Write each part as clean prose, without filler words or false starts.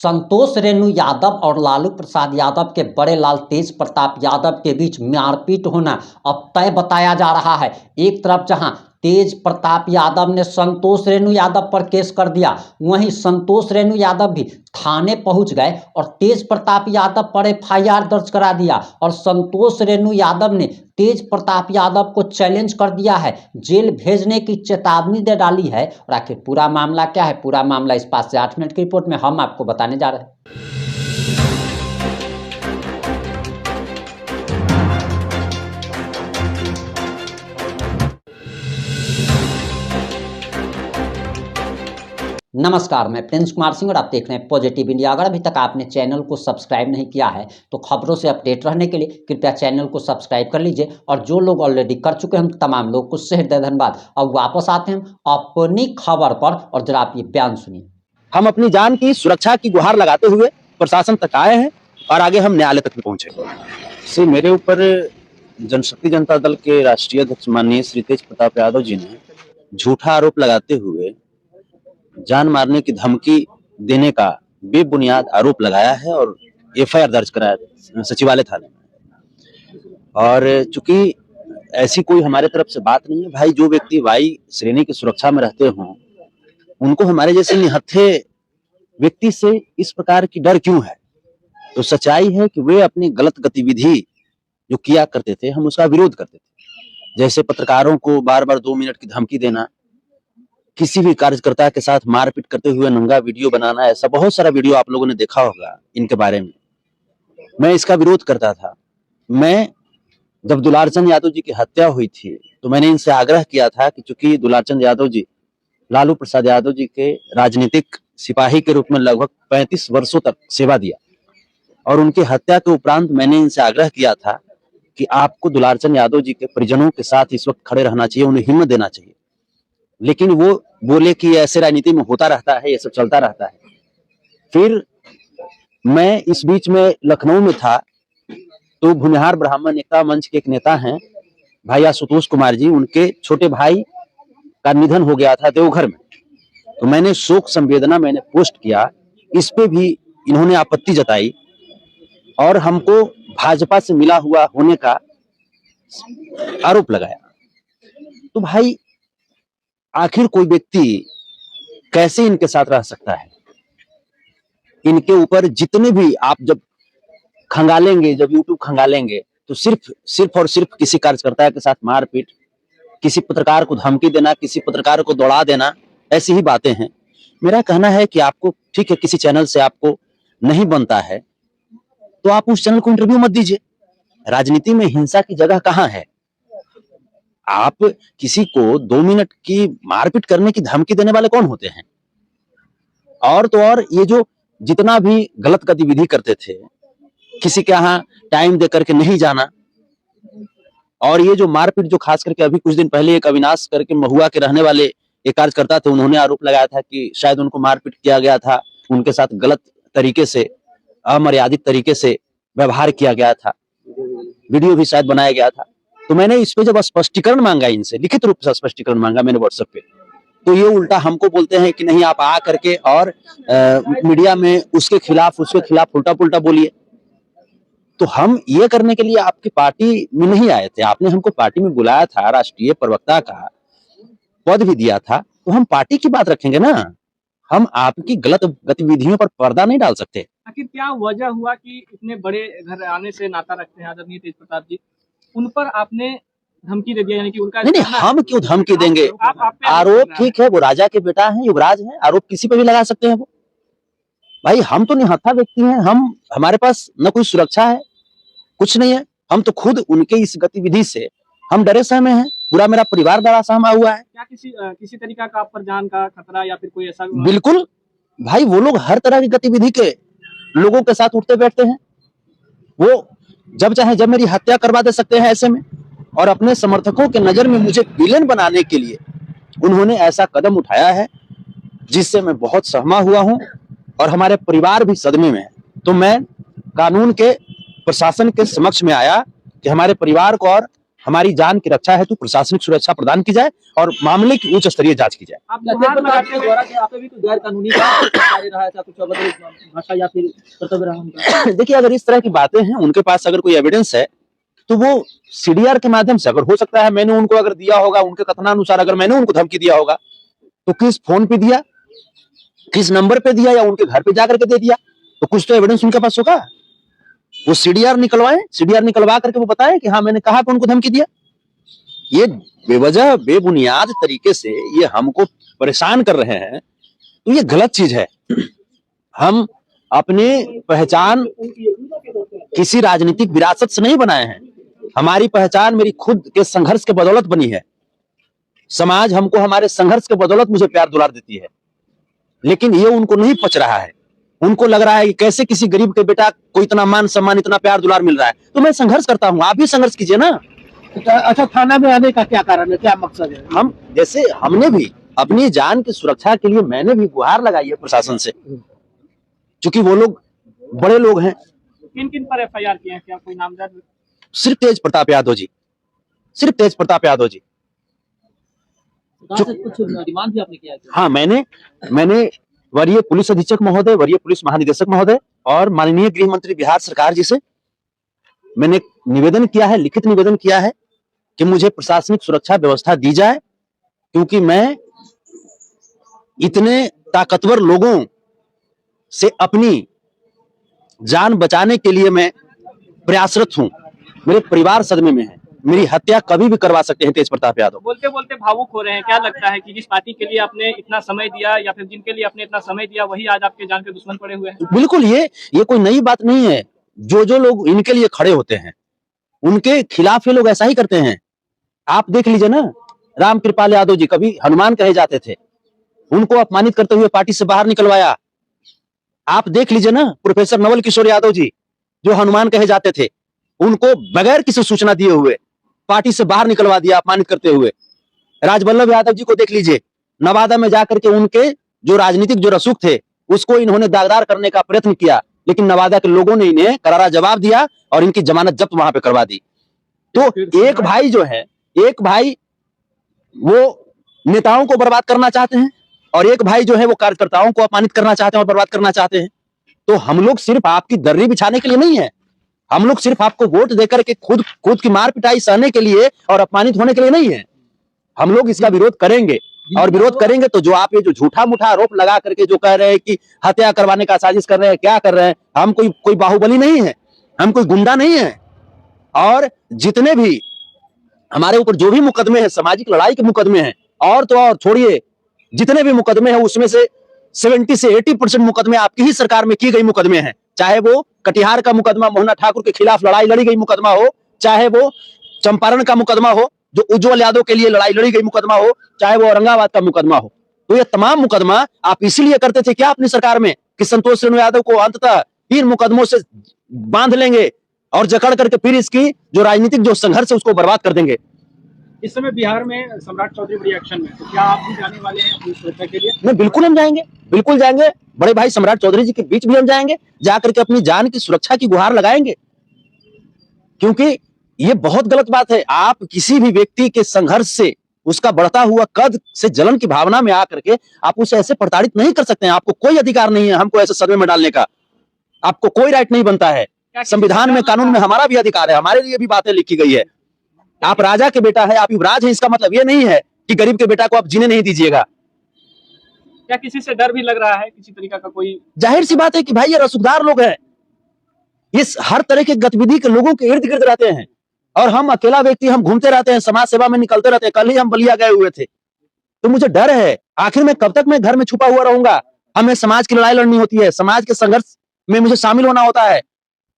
संतोष रेणु यादव और लालू प्रसाद यादव के बड़े लाल तेज प्रताप यादव के बीच मारपीट होना अब तय बताया जा रहा है। एक तरफ जहां तेज प्रताप यादव ने संतोष रेणु यादव पर केस कर दिया, वहीं संतोष रेणु यादव भी थाने पहुंच गए और तेज प्रताप यादव पर एफआईआर दर्ज करा दिया। और संतोष रेणु यादव ने तेज प्रताप यादव को चैलेंज कर दिया है, जेल भेजने की चेतावनी दे डाली है। और आखिर पूरा मामला क्या है, पूरा मामला इस 5 से 8 मिनट की रिपोर्ट में हम आपको बताने जा रहे हैं। नमस्कार, मैं प्रिंस कुमार सिंह और आप देख रहे हैं पॉजिटिव इंडिया। अगर अभी तक आपने चैनल को सब्सक्राइब नहीं किया है तो खबरों से अपडेट रहने के लिए कृपया चैनल को सब्सक्राइब कर लीजिए। और जो लोग ऑलरेडी कर चुके हैं, हम तमाम लोग को हृदय धन्यवाद। अब वापस आते हैं अपनी खबर पर और जरा आप ये बयान सुनिए। हम अपनी जान की सुरक्षा की गुहार लगाते हुए प्रशासन तक आए हैं और आगे हम न्यायालय तक भी पहुंचे। मेरे ऊपर जनशक्ति जनता दल के राष्ट्रीय अध्यक्ष माननीय श्री तेज प्रताप यादव जी ने झूठा आरोप लगाते हुए जान मारने की धमकी देने का बेबुनियाद आरोप लगाया है और एफआईआर दर्ज कराया सचिवालय थाने में। और चूंकि ऐसी कोई हमारे तरफ से बात नहीं है, भाई जो व्यक्ति वाई श्रेणी की सुरक्षा में रहते हों उनको हमारे जैसे निहत्थे व्यक्ति से इस प्रकार की डर क्यों है? तो सच्चाई है कि वे अपनी गलत गतिविधि जो किया करते थे हम उसका विरोध करते थे। जैसे पत्रकारों को बार बार 2 मिनट की धमकी देना, किसी भी कार्यकर्ता के साथ मारपीट करते हुए नंगा वीडियो बनाना, ऐसा बहुत सारा वीडियो आप लोगों ने देखा होगा इनके बारे में। मैं इसका विरोध करता था। मैं जब दुलारचंद यादव जी की हत्या हुई थी तो मैंने इनसे आग्रह किया था कि चूंकि दुलारचंद यादव जी लालू प्रसाद यादव जी के राजनीतिक सिपाही के रूप में लगभग 35 वर्षों तक सेवा दिया और उनकी हत्या के उपरांत मैंने इनसे आग्रह किया था कि आपको दुलारचंद यादव जी के परिजनों के साथ इस वक्त खड़े रहना चाहिए, उन्हें हिम्मत देना चाहिए। लेकिन वो बोले कि ऐसे राजनीति में होता रहता है, ये सब चलता रहता है। फिर मैं इस बीच में लखनऊ में था तो भूमिहार ब्राह्मण एकता मंच के एक नेता हैं भाई आशुतोष कुमार जी, उनके छोटे भाई का निधन हो गया था देवघर में। तो मैंने शोक संवेदना मैंने पोस्ट किया, इस पे भी इन्होंने आपत्ति जताई और हमको भाजपा से मिला हुआ होने का आरोप लगाया। तो भाई आखिर कोई व्यक्ति कैसे इनके साथ रह सकता है? इनके ऊपर जितने भी आप जब खंगालेंगे, जब यूट्यूब खंगालेंगे तो सिर्फ और सिर्फ किसी कार्यकर्ता के साथ मारपीट, किसी पत्रकार को धमकी देना, किसी पत्रकार को दौड़ा देना, ऐसी ही बातें हैं। मेरा कहना है कि आपको ठीक है, किसी चैनल से आपको नहीं बनता है तो आप उस चैनल को इंटरव्यू मत दीजिए। राजनीति में हिंसा की जगह कहाँ है? आप किसी को 2 मिनट की मारपीट करने की धमकी देने वाले कौन होते हैं? और तो और ये जो जितना भी गलत गतिविधि करते थे, किसी के यहाँ टाइम दे करके नहीं जाना, और ये जो मारपीट जो खास करके अभी कुछ दिन पहले एक अविनाश करके महुआ के रहने वाले एक कार्यकर्ता थे, उन्होंने आरोप लगाया था कि शायद उनको मारपीट किया गया था, उनके साथ गलत तरीके से, अमर्यादित तरीके से व्यवहार किया गया था, वीडियो भी शायद बनाया गया था। तो मैंने इस पे जब स्पष्टीकरण मांगा, इनसे लिखित रूप से स्पष्टीकरण मांगा मैंने व्हाट्सएप पे, तो ये उल्टा हमको बोलते हैं कि नहीं आप आ करके और मीडिया में उसके खिलाफ उल्टा पुल्टा बोलिए। तो हम ये करने के लिए आपकी पार्टी में नहीं आए थे, आपने हमको पार्टी में बुलाया था, राष्ट्रीय प्रवक्ता का पद भी दिया था, तो हम पार्टी की बात रखेंगे ना, हम आपकी गलत गतिविधियों पर पर्दा नहीं डाल सकते। आखिर क्या वजह हुआ कि इतने बड़े घर आने से नाता रखते हैं आदरणीय तेज प्रताप जी, उन पर आपने धमकी दे दिया? यानी कि उनका नहीं, हम क्यों धमकी देंगे? आरोप ठीक है, वो राजा के बेटा है, युवराज है, आरोप किसी पे भी लगा सकते हैं वो। भाई हम तो निहत्था व्यक्ति हैं, हमारे पास न कोई सुरक्षा है, कुछ नहीं है। हम तो खुद उनके इस गतिविधि से हम डरे सहमे हैं, पूरा मेरा परिवार डरा सहमा हुआ है। क्या किसी तरीका का आप पर जान का खतरा या फिर कोई ऐसा? बिल्कुल भाई, वो लोग हर तरह की गतिविधि के लोगों के साथ उठते बैठते हैं, वो जब चाहे जब मेरी हत्या करवा दे सकते हैं ऐसे में। और अपने समर्थकों के नजर में मुझे विलेन बनाने के लिए उन्होंने ऐसा कदम उठाया है जिससे मैं बहुत सहमा हुआ हूं और हमारे परिवार भी सदमे में है। तो मैं कानून के प्रशासन के समक्ष में आया कि हमारे परिवार को और हमारी जान की रक्षा है तो प्रशासनिक सुरक्षा प्रदान की जाए और मामले की उच्च स्तरीय जांच की जाए। आप गुहार लगाते हुए आप भी कुछ गैर कानूनी कार्य रहा है, कुछ अभद्र भाषा या फिर कर्तव्य रहा उनका? देखिए, अगर इस तरह की बातें हैं, उनके पास अगर कोई एविडेंस है तो वो सीडीआर के माध्यम से, अगर हो सकता है मैंने उनको अगर दिया होगा, उनके कथनानुसार अगर मैंने उनको धमकी दिया होगा तो किस फोन पे दिया, किस नंबर पे दिया, या उनके घर पे जाकर के दे दिया, तो कुछ तो एविडेंस उनके पास होगा। वो सीडीआर निकलवाएं, सीडीआर निकलवा करके वो बताएं कि हाँ मैंने कहा उनको धमकी दिया। ये बेवजह बेबुनियाद तरीके से ये हमको परेशान कर रहे हैं, तो ये गलत चीज है। हम अपनी पहचान किसी राजनीतिक विरासत से नहीं बनाए हैं, हमारी पहचान मेरी खुद के संघर्ष के बदौलत बनी है। समाज हमको हमारे संघर्ष के बदौलत मुझे प्यार दुलार देती है, लेकिन ये उनको नहीं पच रहा है। उनको लग रहा है कि कैसे किसी गरीब के बेटा को इतना मान सम्मान, इतना प्यार दुलार मिल रहा है। तो मैं संघर्ष करता हूँ, आप भी संघर्ष कीजिए ना। अच्छा, थाना में आने का क्या कारण है, क्या मकसद है? हम जैसे हमने भी अपनी जान की सुरक्षा के लिए मैंने भी गुहार लगाई है प्रशासन से, क्योंकि वो लोग बड़े लोग हैं। किन किन पर एफआईआर किए हैं, क्या कोई नामजद? सिर्फ तेज प्रताप यादव जी, सिर्फ तेज प्रताप यादव जी। कुछ डिमांड भी आपने किया है? हाँ, मैंने वरीय पुलिस अधीक्षक महोदय, वरीय पुलिस महानिदेशक महोदय और माननीय गृह मंत्री बिहार सरकार जी से मैंने निवेदन किया है, लिखित निवेदन किया है कि मुझे प्रशासनिक सुरक्षा व्यवस्था दी जाए, क्योंकि मैं इतने ताकतवर लोगों से अपनी जान बचाने के लिए मैं प्रयासरत हूं। मेरे परिवार सदमे में है, मेरी हत्या कभी भी करवा सकते हैं तेज प्रताप यादव। बोलते बोलते भावुक हो रहे हैं, क्या लगता है कि जिस पार्टी के लिए आपने इतना समय दिया या फिर जिनके लिए आपने इतना समय दिया वही आज आपके जान के दुश्मन पड़े हुए हैं? बिल्कुल, ये कोई नई बात नहीं है। जो लोग इनके लिए खड़े होते हैं उनके खिलाफ ये लोग ऐसा ही करते हैं। आप देख लीजिए ना, रामकृपाल यादव जी कभी हनुमान कहे जाते थे, उनको अपमानित करते हुए पार्टी से बाहर निकलवाया। आप देख लीजिए ना, प्रोफेसर नवल किशोर यादव जी जो हनुमान कहे जाते थे, उनको बगैर किसी सूचना दिए हुए पार्टी से बाहर निकलवा दिया अपमानित करते हुए। राजवल्लभ यादव जी को देख लीजिए, नवादा में जाकर के उनके जो राजनीतिक जो रसूख थे उसको इन्होंने दागदार करने का प्रयत्न किया, लेकिन नवादा के लोगों ने इन्हें करारा जवाब दिया और इनकी जमानत जब्त वहां पे करवा दी। तो एक भाई जो है, एक भाई वो नेताओं को बर्बाद करना चाहते हैं और एक भाई जो है वो कार्यकर्ताओं को अपमानित करना चाहते हैं और बर्बाद करना चाहते हैं। तो हम लोग सिर्फ आपकी दर्री बिछाने के लिए नहीं है, हम लोग सिर्फ आपको वोट देकर के खुद की मार पिटाई सहने के लिए और अपमानित होने के लिए नहीं है। हम लोग इसका विरोध करेंगे, और विरोध करेंगे तो जो आप ये जो झूठा मूठा आरोप लगा करके जो कह रहे हैं कि हत्या करवाने का साजिश कर रहे हैं, क्या कर रहे हैं, हम कोई बाहुबली नहीं है, हम कोई गुंडा नहीं है। और जितने भी हमारे ऊपर जो भी मुकदमे हैं, सामाजिक लड़ाई के मुकदमे हैं, और तो और छोड़िए, जितने भी मुकदमे हैं उसमें से 70 से 80% मुकदमे आपकी ही सरकार में की गई मुकदमे हैं। चाहे वो कटिहार का मुकदमा मोहना ठाकुर के खिलाफ लड़ाई लड़ी गई मुकदमा हो, चाहे वो चंपारण का मुकदमा हो जो उज्जवल यादव के लिए लड़ाई लड़ी गई मुकदमा हो, चाहे वो औरंगाबाद का मुकदमा हो। तो ये तमाम मुकदमा आप इसीलिए करते थे क्या अपनी सरकार में कि संतोष रेणु यादव को अंततः इन मुकदमों से बांध लेंगे और जकड़ करके फिर इसकी जो राजनीतिक जो संघर्ष है उसको बर्बाद कर देंगे। इस समय बिहार में सम्राट चौधरी बड़ी एक्शन में, तो क्या आप भी जाने वाले हैं अपनी सुरक्षा के लिए? नहीं, बिल्कुल हम जाएंगे, बिल्कुल जाएंगे। बड़े भाई सम्राट चौधरी जी के बीच भी हम जाएंगे, जाकर के अपनी जान की सुरक्षा की गुहार लगाएंगे, क्योंकि ये बहुत गलत बात है। आप किसी भी व्यक्ति के संघर्ष से, उसका बढ़ता हुआ कद से जलन की भावना में आकर के आप उसे ऐसे प्रताड़ित नहीं कर सकते हैं। आपको कोई अधिकार नहीं है हमको ऐसे सदमे में डालने का, आपको कोई राइट नहीं बनता है। संविधान में, कानून में हमारा भी अधिकार है, हमारे लिए भी बातें लिखी गई है। आप राजा के बेटा है, आप युवराज हैं, इसका मतलब ये नहीं है कि गरीब के बेटा को आप जीने नहीं दीजिएगा। क्या किसी से डर भी लग रहा है, किसी तरीका का कोई? जाहिर सी बात है कि भाई ये रसूखदार लोग हैं, ये हर तरह के गतिविधि के लोगों के इर्द गिर्द रहते हैं, और हम अकेला व्यक्ति, हम घूमते रहते हैं, समाज सेवा में निकलते रहते हैं। कल ही हम बलिया गए हुए थे, तो मुझे डर है आखिर में कब तक मैं घर में छुपा हुआ रहूंगा। हमें समाज की लड़ाई लड़नी होती है, समाज के संघर्ष में मुझे शामिल होना होता है।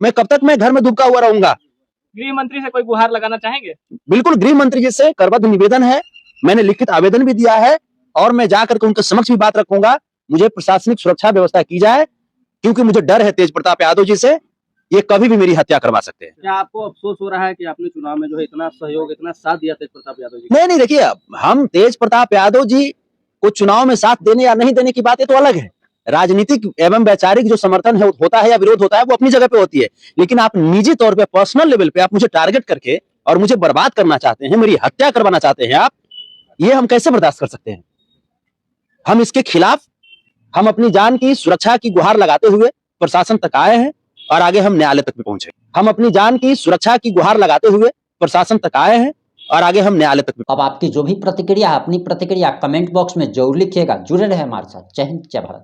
मैं कब तक मैं घर में दुबका हुआ रहूंगा। गृह मंत्री से कोई गुहार लगाना चाहेंगे? बिल्कुल, गृह मंत्री जी से करबद्ध निवेदन है, मैंने लिखित आवेदन भी दिया है और मैं जाकर के उनके समक्ष भी बात रखूंगा। मुझे प्रशासनिक सुरक्षा व्यवस्था की जाए, क्योंकि मुझे डर है तेज प्रताप यादव जी से, ये कभी भी मेरी हत्या करवा सकते हैं। क्या आपको अफसोस हो रहा है कि आपने चुनाव में जो है इतना सहयोग, इतना साथ दिया तेज प्रताप यादव जी? नहीं, देखिए, हम तेज प्रताप यादव जी को चुनाव में साथ देने या नहीं देने की बात तो अलग है। राजनीतिक एवं वैचारिक जो समर्थन है होता है या विरोध होता है वो अपनी जगह पे होती है, लेकिन आप निजी तौर पे, पर्सनल लेवल पे आप मुझे टारगेट करके और मुझे बर्बाद करना चाहते हैं, मेरी हत्या करवाना चाहते हैं आप, ये हम कैसे बर्दाश्त कर सकते हैं? हम इसके खिलाफ हम अपनी जान की सुरक्षा की गुहार लगाते हुए प्रशासन तक आए हैं और आगे हम न्यायालय तक भी पहुंचे। हम अपनी जान की सुरक्षा की गुहार लगाते हुए प्रशासन तक आए हैं और आगे हम न्यायालय तक भी। अब आपकी जो भी प्रतिक्रिया है, अपनी प्रतिक्रिया कमेंट बॉक्स में जरूर लिखिएगा। जुड़े रहे हमारे साथ। जय हिंद, जय भारत।